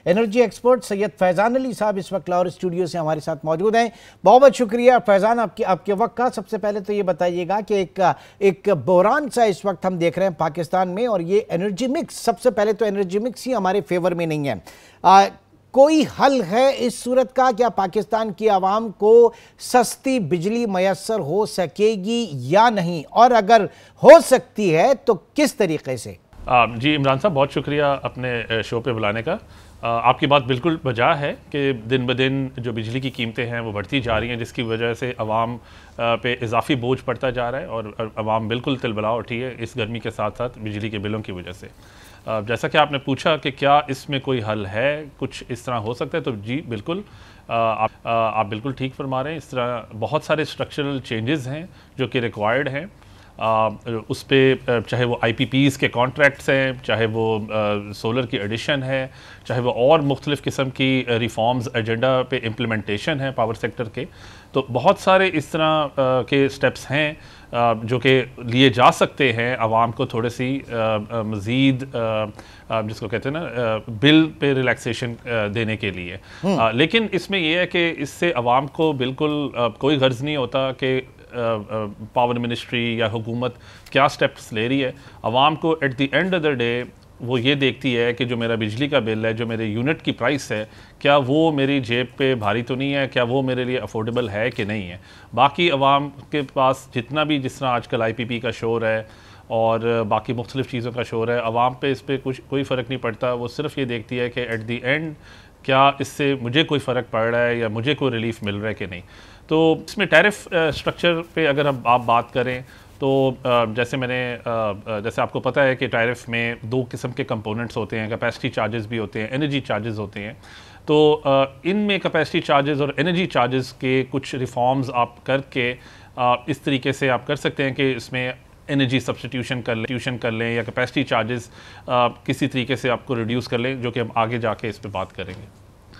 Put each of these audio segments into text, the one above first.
Energy expert Syed Faizan Ali साहब इस वक्त लाहौर स्टूडियो से हमारे साथ मौजूद हैं। बहुत बहुत शुक्रिया फैज़ान आपके वक्त का। सबसे पहले तो ये बताइएगा कि एक बहरान सा इस वक्त हम देख रहे हैं पाकिस्तान में, और ये एनर्जी मिक्स, सबसे पहले तो एनर्जी मिक्स ही हमारे फेवर में नहीं है। कोई हल है इस सूरत का? क्या पाकिस्तान की आवाम को सस्ती बिजली मैसर हो सकेगी या नहीं, और अगर हो सकती है तो किस तरीके से? जी इमरान साहब, बहुत शुक्रिया अपने शो पे बुलाने का। आपकी बात बिल्कुल बजा है कि दिन ब दिन जो बिजली की कीमतें हैं वो बढ़ती जा रही हैं, जिसकी वजह से आवाम पे इजाफी बोझ पड़ता जा रहा है और आवाम बिल्कुल तिलबला उठी है इस गर्मी के साथ साथ बिजली के बिलों की वजह से। जैसा कि आपने पूछा कि क्या इसमें कोई हल है, कुछ इस तरह हो सकता है, तो जी बिल्कुल आप बिल्कुल ठीक फरमा रहे हैं। इस तरह बहुत सारे स्ट्रक्चरल चेंजेस हैं जो कि रिक्वायर्ड हैं। उस पर चाहे वो IPPs के कॉन्ट्रैक्ट्स हैं, चाहे वो सोलर की एडिशन है, चाहे वो और मुख्तलिफ़ किस्म की रिफॉर्म्स एजेंडा पे इम्प्लीमेंटेशन है पावर सेक्टर के, तो बहुत सारे इस तरह के स्टेप्स हैं जो कि लिए जा सकते हैं आवाम को थोड़ी सी मज़ीद जिसको कहते हैं ना बिल पे रिलैक्सेशन देने के लिए। लेकिन इसमें यह है कि इससे आवाम को बिल्कुल कोई गर्ज नहीं होता कि पावर मिनिस्ट्री या हुकूमत क्या स्टेप्स ले रही है। आवाम को at the end of the day वो ये देखती है कि जो मेरा बिजली का बिल है, जो मेरे यूनिट की प्राइस है, क्या वो मेरी जेब पे भारी तो नहीं है, क्या वो मेरे लिए अफोर्डेबल है कि नहीं है। बाकी आवाम के पास जितना भी, जिस तरह आजकल IPP का शोर है और बाकी मुख्तलिफ़ चीज़ों का शोर है, आवाम पे इस पर कोई फ़र्क नहीं पड़ता। वो सिर्फ ये देखती है कि एट द एंड क्या इससे मुझे कोई फ़र्क पड़ रहा है या मुझे कोई रिलीफ मिल रहा है कि नहीं। तो इसमें टैरिफ स्ट्रक्चर पे अगर आप बात करें तो जैसे आपको पता है कि टैरिफ में दो किस्म के कंपोनेंट्स होते हैं, कैपेसिटी चार्जेस भी होते हैं, एनर्जी चार्जेस होते हैं। तो इनमें कैपेसिटी चार्जेस और एनर्जी चार्जेस के कुछ रिफॉर्म्स आप करके इस तरीके से आप कर सकते हैं कि इसमें एनर्जी सब्स्टिट्यूशन कर लें या कैपेसिटी चार्जेस किसी तरीके से आपको रिड्यूस कर लें, जो कि हम आगे जाके इस पर बात करेंगे।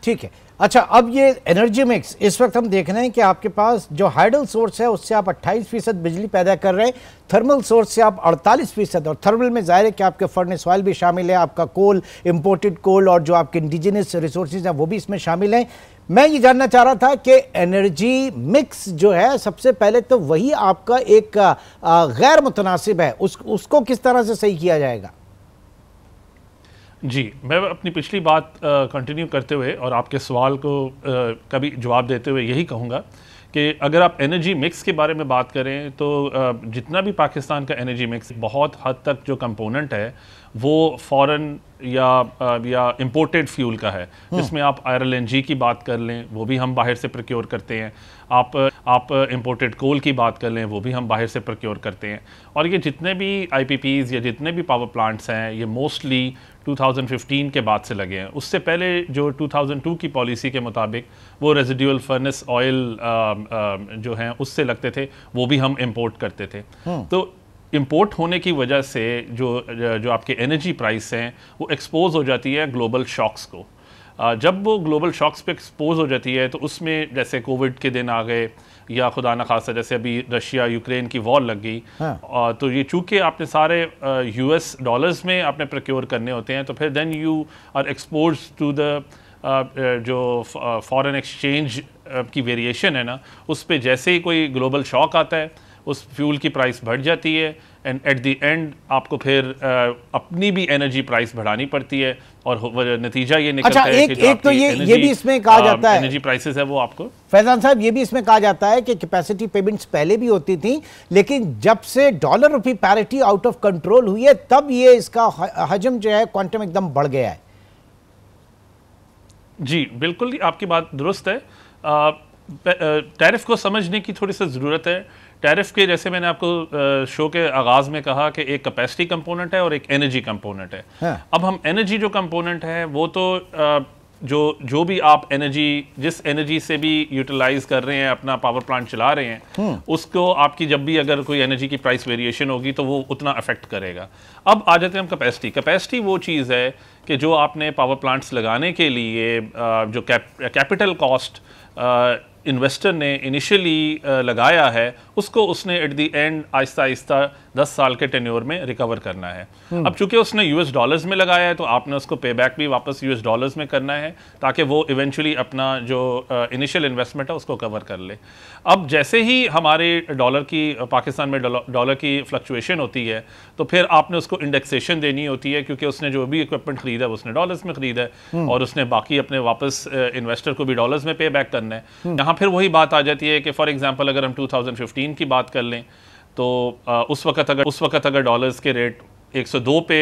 ठीक है। अच्छा, अब ये एनर्जी मिक्स इस वक्त हम देख रहे हैं कि आपके पास जो हाइडल सोर्स है उससे आप 28% बिजली पैदा कर रहे हैं, थर्मल सोर्स से आप 48%, और थर्मल में जाहिर है कि आपके फर्नेस ऑयल भी शामिल है, आपका कोल, इंपोर्टेड कोल, और जो आपके इंडिजिनस रिसोर्सेज हैं वो भी इसमें शामिल हैं। मैं ये जानना चाह रहा था कि एनर्जी मिक्स जो है, सबसे पहले तो वही आपका एक गैर मुतनासिब है, उसको किस तरह से सही किया जाएगा? जी, मैं अपनी पिछली बात कंटिन्यू करते हुए और आपके सवाल को का भी जवाब देते हुए यही कहूँगा कि अगर आप एनर्जी मिक्स के बारे में बात करें तो जितना भी पाकिस्तान का एनर्जी मिक्स बहुत हद तक जो कंपोनेंट है वो फॉरेन या इंपोर्टेड फ्यूल का है, जिसमें आप LNG की बात कर लें, वो भी हम बाहर से प्रोक्योर करते हैं। आप इंपोर्टेड कोल की बात कर लें, वो भी हम बाहर से प्रोक्योर करते हैं। और ये जितने भी IPPs या जितने भी पावर प्लांट्स हैं, ये मोस्टली 2015 के बाद से लगे हैं। उससे पहले जो 2002 की पॉलिसी के मुताबिक वो रेजिडुअल फर्नेस ऑयल जो हैं उससे लगते थे, वो भी हम इंपोर्ट करते थे। तो इंपोर्ट होने की वजह से जो आपके एनर्जी प्राइस हैं वो एक्सपोज हो जाती है ग्लोबल शॉक्स को। जब वो ग्लोबल शॉक्स पे एक्सपोज हो जाती है तो उसमें जैसे कोविड के दिन आ गए, या खुदा न खासा जैसे अभी रशिया यूक्रेन की वॉर लग गई, तो ये चूँकि आपने सारे US डॉलर्स में आपने प्रोक्योर करने होते हैं, तो फिर then you are expose to the जो फॉरेन एक्सचेंज की वेरिएशन है ना, उस पर जैसे ही कोई ग्लोबल शॉक आता है उस फ्यूल की प्राइस बढ़ जाती है, एंड एट द एंड आपको फिर अपनी भी एनर्जी प्राइस बढ़ानी पड़ती है, और नतीजा ये निकलता है कि जो एक तो ये भी इसमें कहा जाता है, एनर्जी प्राइसेस है वो आपको, फैजान साहब, ये भी इसमें कहा जाता है कि कैपेसिटी पेमेंट्स पहले भी होती थी, लेकिन जब से dollar rupee parity out of control हुई है तब ये इसका हजम जो है क्वांटम एकदम बढ़ गया है। जी बिल्कुल, आपकी बात दुरुस्त है। टैरिफ को समझने की थोड़ी सी ज़रूरत है। टैरिफ के, जैसे मैंने आपको शो के आगाज़ में कहा कि एक कैपेसिटी कंपोनेंट है और एक एनर्जी कंपोनेंट है। अब हम एनर्जी जो कंपोनेंट है वो तो जो भी आप जिस एनर्जी से भी यूटिलाइज कर रहे हैं, अपना पावर प्लांट चला रहे हैं, उसको आपकी जब भी अगर कोई एनर्जी की प्राइस वेरिएशन होगी तो वो उतना अफेक्ट करेगा। अब आ जाते हैं हम कैपेसिटी वो चीज़ है कि जो आपने पावर प्लांट्स लगाने के लिए जो कैपिटल कॉस्ट इन्वेस्टर ने इनिशियली लगाया है, उसको उसने at the end Aahista Aahista 10 साल के टेन्योर में रिकवर करना है। अब चूंकि उसने यूएस डॉलर्स में लगाया है तो आपने उसको पे बैक भी वापस यूएस डॉलर्स में करना है ताकि वो इवेंचुअली अपना जो इनिशियल इन्वेस्टमेंट है उसको कवर कर ले। अब जैसे ही हमारे डॉलर की पाकिस्तान में डॉलर की फ्लक्चुएशन होती है तो फिर आपने उसको इंडेक्सेशन देनी होती है, क्योंकि उसने जो भी इक्विपमेंट खरीदा है उसने डॉलर्स में खरीदा है और उसने बाकी अपने वापस इन्वेस्टर को भी डॉलर्स में पे बैक करना है। यहाँ फिर वही बात आ जाती है कि फॉर एग्जांपल अगर हम 2015 की बात कर लें तो उस वक्त अगर डॉलर्स के रेट 102 पे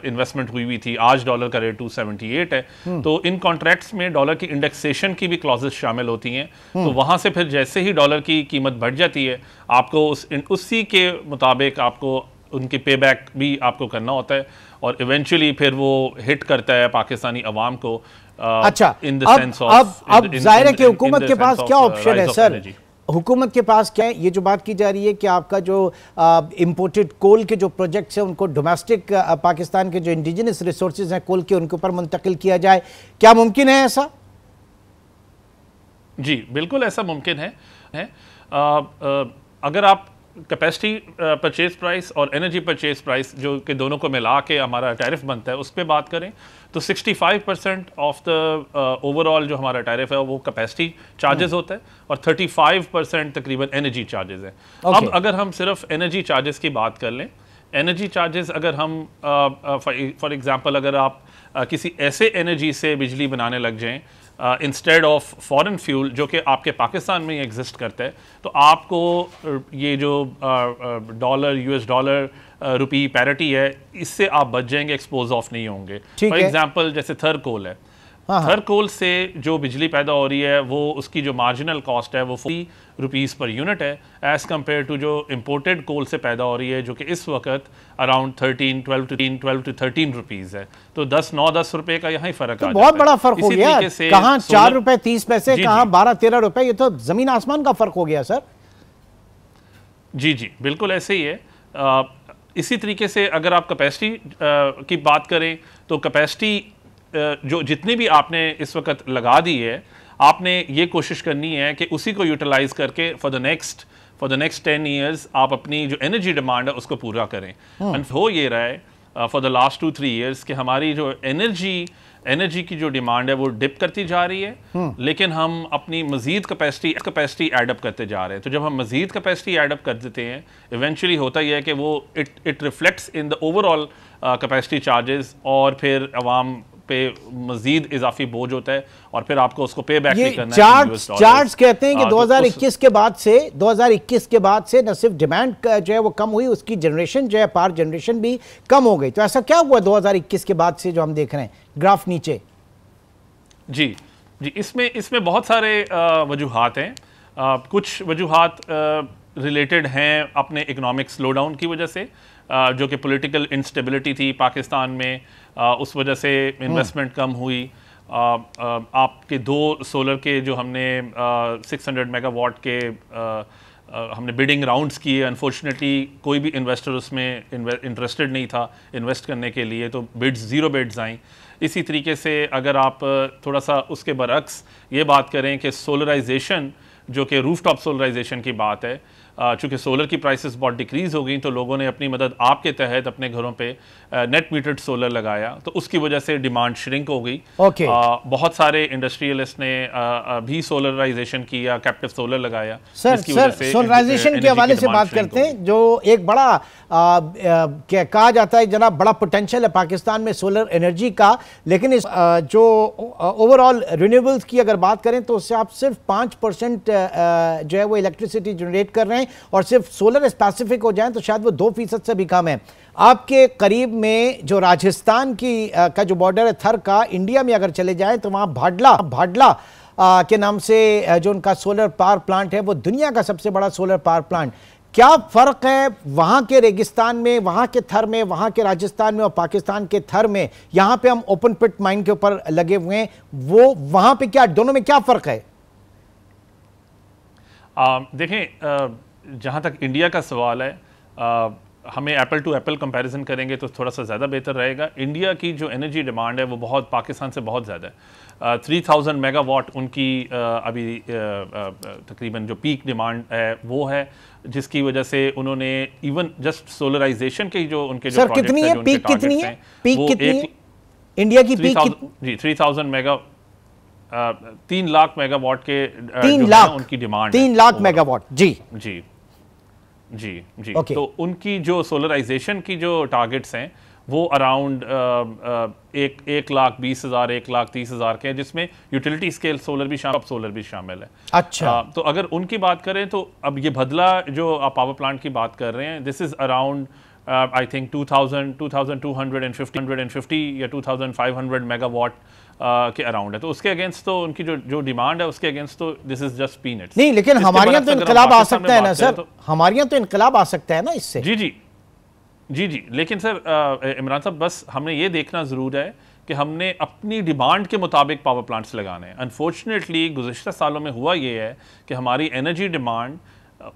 इन्वेस्टमेंट हुई थी, आज डॉलर का रेट 278 है। तो इन कॉन्ट्रैक्ट्स में डॉलर की इंडेक्सेशन की भी क्लॉजेस शामिल होती हैं। तो वहां से फिर जैसे ही डॉलर की कीमत बढ़ जाती है आपको उसी के मुताबिक आपको उनकी पे बैक भी आपको करना होता है और इवेंचुअली फिर वो हिट करता है पाकिस्तानी अवाम को। अच्छा, इन द सेंस ऑफ अब जाहिर है कि हुकूमत के पास क्या ऑप्शन है सर? हुकूमत के पास क्या है? ये जो बात की जा रही है कि आपका जो इंपोर्टेड कोल के जो प्रोजेक्ट्स हैं उनको डोमेस्टिक पाकिस्तान के जो इंडिजिनस रिसोर्सेज हैं कोल के उनके ऊपर मुंतकिल किया जाए, क्या मुमकिन है ऐसा? जी बिल्कुल ऐसा मुमकिन है। अगर आप कैपेसिटी परचेज प्राइस और एनर्जी परचेज प्राइस जो कि दोनों को मिला के हमारा टैरिफ बनता है उस पर बात करें तो 65% ऑफ द ओवरऑल जो हमारा टैरिफ है वो कैपेसिटी चार्जेस होता है और 35% तकरीबन एनर्जी चार्जेस है। अब अगर हम सिर्फ एनर्जी चार्जेस की बात कर लें, एनर्जी चार्जेस अगर हम फॉर एग्जांपल अगर आप किसी ऐसे एनर्जी से बिजली बनाने लग जाएं इंस्टेड ऑफ फॉरेन फ्यूल जो कि आपके पाकिस्तान में ही एग्जिस्ट करता है, तो आपको ये जो dollar US dollar rupee parity है इससे आप बच जाएंगे, एक्सपोज ऑफ नहीं होंगे। फॉर एग्जांपल जैसे थर कोल है, थर कोल से जो बिजली पैदा हो रही है वो उसकी जो मार्जिनल कॉस्ट है वो 40 रुपीज़ पर यूनिट है एज़ कम्पेयर टू जो इम्पोर्टेड कोल से पैदा हो रही है जो कि इस वक्त अराउंड 12 to 13 रुपीज़ है। तो 10 रुपए का यहाँ ही फ़र्क तो बहुत बड़ा फ़र्क हो गया। कहाँ 4 रुपए 30 पैसे, कहाँ 12-13 रुपए, ये तो ज़मीन आसमान का फ़र्क हो गया सर। जी जी बिल्कुल ऐसे ही है। इसी तरीके से अगर आप कैपेसिटी की बात करें तो कैपेसिटी जो जितनी भी आपने इस वक्त लगा दी है आपने ये कोशिश करनी है कि उसी को यूटिलाइज करके फॉर द नेक्स्ट 10 ईयर्स आप अपनी जो एनर्जी डिमांड है उसको पूरा करें। एंड हो ये रहा है फॉर द लास्ट 2-3 ईयर्स कि हमारी जो एनर्जी की जो डिमांड है वो डिप करती जा रही है, लेकिन हम अपनी मजीद कैपेसिटी एडअप करते जा रहे हैं। तो जब हम मजीद कैपेसिटी एडअप कर देते हैं इवेंचुअली होता यह है कि वो it reflects in the overall capacity charges और फिर अवाम पे मजीद इजाफी बोझ होता है और फिर आपको उसको पे बैक भी करना है। चार्ट्स कहते हैं कि 2021 के बाद से न सिर्फ डिमांड जो है वो कम हुई, उसकी जनरेशन जो है पावर जनरेशन भी कम हो गई। तो ऐसा क्या हुआ 2021 के बाद से जो हम देख रहे हैं ग्राफ नीचे? जी इसमें बहुत सारे वजूहात हैं। कुछ वजूहात रिलेटेड हैं अपने इकोनॉमिक स्लो डाउन की वजह से, जो कि पॉलिटिकल इंस्टेबिलिटी थी पाकिस्तान में, उस वजह से इन्वेस्टमेंट कम हुई। आपके 2 सोलर के जो हमने 600 मेगावाट के हमने बिडिंग राउंड्स किए, अनफॉर्चुनेटली कोई भी इन्वेस्टर उसमें इंटरेस्टेड नहीं था इन्वेस्ट करने के लिए, तो ज़ीरो बिड्स आई। इसी तरीके से अगर आप थोड़ा सा उसके बरअक्स ये बात करें कि सोलराइजेशन जो कि रूफटॉप सोलराइजेशन की बात है, चूँकि सोलर की प्राइसेस बहुत डिक्रीज़ हो गई तो लोगों ने अपनी मदद आपके तहत अपने घरों पे नेट मीटर्ड सोलर लगाया, तो उसकी वजह से डिमांड श्रिंक हो गई। बहुत सारे इंडस्ट्रियलिस्ट ने भी सोलराइजेशन किया, कैप्टिव सोलर लगाया। सर सोलराइजेशन के हवाले से बात करते हैं, जो एक बड़ा कहा जाता है जनाब बड़ा पोटेंशियल है पाकिस्तान में सोलर एनर्जी का, लेकिन इस जो ओवरऑल रिन्यूएबल्स की अगर बात करें तो उससे आप सिर्फ 5% जो है वो इलेक्ट्रिसिटी जनरेट कर रहे हैं और सिर्फ सोलर स्पेसिफिक हो जाए तो शायद वो 2% से भी कम है। आपके करीब में जो राजस्थान की का जो बॉर्डर है थर का, इंडिया में अगर चले जाएं तो वहाँ भाडला के नाम से जो उनका सोलर पावर प्लांट है वो दुनिया का सबसे बड़ा सोलर पावर प्लांट। क्या फ़र्क है वहाँ के रेगिस्तान में, वहाँ के थर में, वहाँ के राजस्थान में और पाकिस्तान के थर में? यहाँ पे हम ओपन पिट माइन के ऊपर लगे हुए हैं, वो वहाँ पे क्या, दोनों में क्या फ़र्क है? देखें, जहाँ तक इंडिया का सवाल है, हमें एप्पल टू एप्पल कंपैरिजन करेंगे तो थोड़ा सा ज़्यादा बेहतर रहेगा। इंडिया की जो एनर्जी डिमांड है वो बहुत पाकिस्तान से बहुत ज़्यादा है। 3000 मेगावाट उनकी अभी तकरीबन जो पीक डिमांड है वो है, जिसकी वजह से उन्होंने इवन जस्ट सोलराइजेशन के जो उनके जो प्रोजेक्ट कितनी है, पीक कितनी है, पीक कितनी है इंडिया की पीक जी 3000 मेगा 3 लाख मेगावाट के 3 लाख उनकी डिमांड 3 लाख मेगावाट जी जी जी जी okay. तो उनकी जो सोलराइजेशन की जो टारगेट्स हैं वो अराउंड 1,20,000 1,30,000 के हैं, जिसमें यूटिलिटी स्केल सोलर भी शामिल है। अच्छा तो अगर उनकी बात करें तो अब ये भदला जो आप पावर प्लांट की बात कर रहे हैं, this is around I think 2250 या 2500 मेगावाट के अराउंड है। तो उसके अगेंस्ट तो उनकी जो डिमांड है उसके अगेंस्ट तो दिस इज जस्ट पीनट्स। नहीं, लेकिन हमारे यहाँ तो इनकलाब आ सकता है ना सर, हमारे यहाँ तो इनकलाब आ सकता है ना इससे। जी जी जी जी लेकिन सर इमरान साहब, बस हमने ये देखना ज़रूर है कि हमने अपनी डिमांड के मुताबिक पावर प्लांट्स लगाने हैं। अनफॉर्चुनेटली गुज़िश्ता सालों में हुआ ये है कि हमारी एनर्जी डिमांड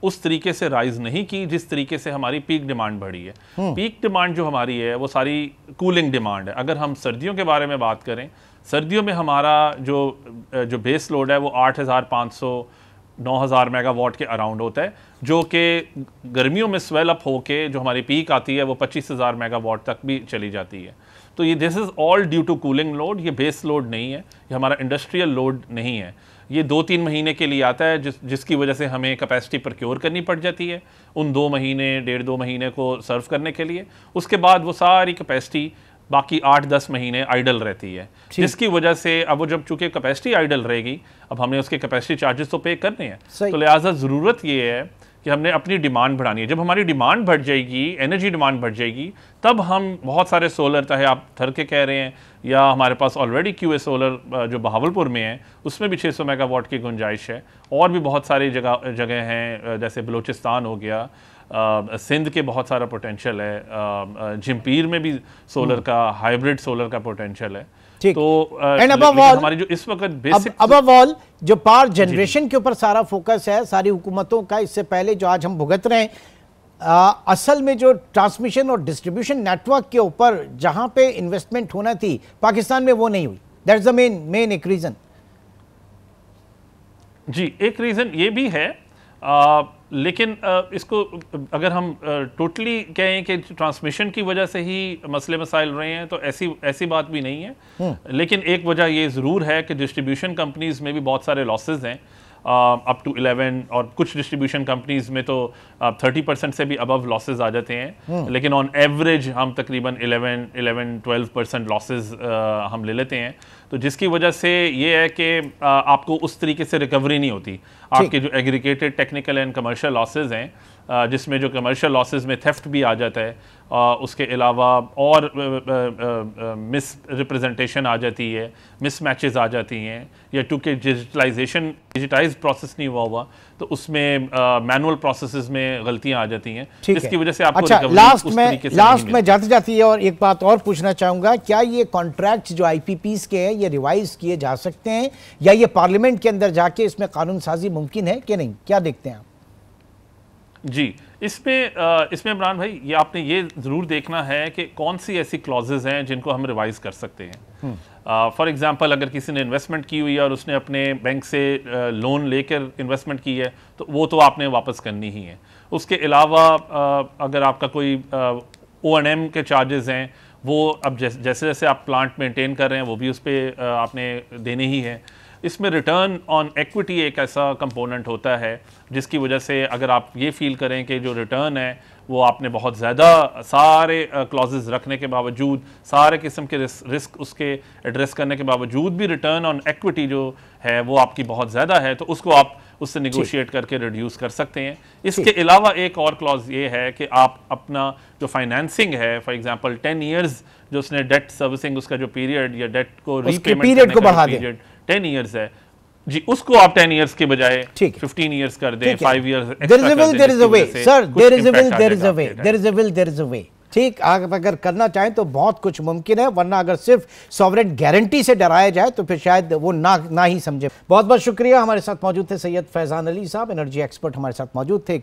उस तरीके से राइज नहीं की जिस तरीके से हमारी पीक डिमांड बढ़ी है। पीक डिमांड जो हमारी है वो सारी कूलिंग डिमांड है। अगर हम सर्दियों के बारे में बात करें, सर्दियों में हमारा जो बेस लोड है वो 8500 9000 मेगावाट के अराउंड होता है, जो कि गर्मियों में स्वेल अप होके जो हमारी पीक आती है वो 25000 मेगावाट तक भी चली जाती है। तो ये this is all due to cooling load, ये बेस लोड नहीं है, ये हमारा इंडस्ट्रियल लोड नहीं है। ये 2-3 महीने के लिए आता है जिसकी वजह से हमें कैपेसिटी प्रोक्योर करनी पड़ जाती है उन 2 महीने 1.5-2 महीने को सर्व करने के लिए। उसके बाद वो सारी कैपेसिटी बाकी 8-10 महीने आइडल रहती है, जिसकी वजह से अब वो जब चूंकि कैपेसिटी आइडल रहेगी, अब हमने उसके कैपेसिटी चार्जेस तो पे करने हैं, तो लिहाजा ज़रूरत ये है कि हमने अपनी डिमांड बढ़ानी है। जब हमारी डिमांड बढ़ जाएगी, एनर्जी डिमांड बढ़ जाएगी, तब हम बहुत सारे सोलर, चाहे आप थर के कह रहे हैं या हमारे पास ऑलरेडी क्यूए सोलर जो बहावलपुर में है उसमें भी 600 मेगावाट की गुंजाइश है, और भी बहुत सारी जगह हैं, जैसे बलूचिस्तान हो गया, सिंध के बहुत सारा पोटेंशियल है, झिम्पीर में भी सोलर का हाइब्रिड सोलर का पोटेंशियल है। तो हमारी जो इस वक्त बेसिक अबव ऑल जो पावर जनरेशन के ऊपर सारा फोकस है सारी हुकूमतों का, इससे पहले जो आज हम भुगत रहे हैं, असल में जो ट्रांसमिशन और डिस्ट्रीब्यूशन नेटवर्क के ऊपर जहां पे इन्वेस्टमेंट होना थी पाकिस्तान में वो नहीं हुई। दैट्स द मेन एक रीजन। जी, एक रीजन ये भी है, लेकिन इसको अगर हम टोटली कहें कि ट्रांसमिशन की वजह से ही मसले मसाइल रहे हैं तो ऐसी बात भी नहीं है। लेकिन एक वजह ये ज़रूर है कि डिस्ट्रीब्यूशन कंपनीज में भी बहुत सारे लॉसेस हैं, अप टू 11, और कुछ डिस्ट्रीब्यूशन कंपनीज में तो 30% से भी अबव लॉसेस आ जाते हैं, लेकिन ऑन एवरेज हम तकरीबन 11-12% लॉसेस हम ले लेते हैं। तो जिसकी वजह से ये है कि आपको उस तरीके से रिकवरी नहीं होती। आपके जो aggregated technical and commercial losses हैं, जिसमें जो कमर्शियल लॉसेस में थेफ्ट भी आ जाता है, उसके अलावा और मिस रिप्रेजेंटेशन आ जाती है, मिस मैचेस आ जाती हैं, या चूँकि डिजिटाइज प्रोसेस नहीं हुआ तो उसमें मैनुअल प्रोसेसेस में गलतियां आ जाती हैं, जिसकी वजह से आपको अच्छा, लास्ट में जाते जाती है और एक बात और पूछना चाहूंगा, क्या ये कॉन्ट्रैक्ट जो आईपीपीस के हैं ये रिवाइज किए जा सकते हैं या ये पार्लियामेंट के अंदर जाके इसमें कानून साजी मुमकिन है कि नहीं, क्या देखते हैं आप? जी, इसमें इमरान भाई ये आपने ये ज़रूर देखना है कि कौन सी ऐसी क्लॉजेज हैं जिनको हम रिवाइज कर सकते हैं। फॉर एग्जांपल, अगर किसी ने इन्वेस्टमेंट की हुई है और उसने अपने बैंक से लोन लेकर इन्वेस्टमेट की है तो वो तो आपने वापस करनी ही है। उसके अलावा अगर आपका कोई O&M के चार्जेस हैं वो अब जैसे जैसे आप प्लांट मेंटेन कर रहे हैं वो भी उस पर आपने देने ही है। इसमें रिटर्न ऑन एक्विटी एक ऐसा कंपोनेंट होता है जिसकी वजह से अगर आप ये फील करें कि जो रिटर्न है वो आपने बहुत ज़्यादा सारे क्लॉजेस रखने के बावजूद, सारे किस्म के रिस्क उसके एड्रेस करने के बावजूद भी रिटर्न ऑन एक्विटी जो है वो आपकी बहुत ज़्यादा है, तो उसको आप उससे निगोशिएट करके रिड्यूस कर सकते हैं। इसके अलावा एक और क्लॉज ये है कि आप अपना जो फाइनेंसिंग है, फॉर एग्जांपल 10 इयर्स जो उसने डेट सर्विसिंग उसका जो पीरियड या डेट को रीपेमेंट को बढ़ा दें, 10 इयर्स है जी, उसको आप 10 इयर्स के बजाय 15 इयर्स कर दें, 5 इयर्स एक्स्ट्रा कर दें। There is a will, there is a way. Sir, there is a will, there is a way. There is a will, there is a way. ठीक, आप अगर करना चाहें तो बहुत कुछ मुमकिन है, वरना अगर सिर्फ सॉवरेन गारंटी से डराया जाए तो फिर शायद वो ना ही समझे। बहुत बहुत शुक्रिया। हमारे साथ मौजूद थे सैयद फैजान अली साहब, एनर्जी एक्सपर्ट हमारे साथ मौजूद थे।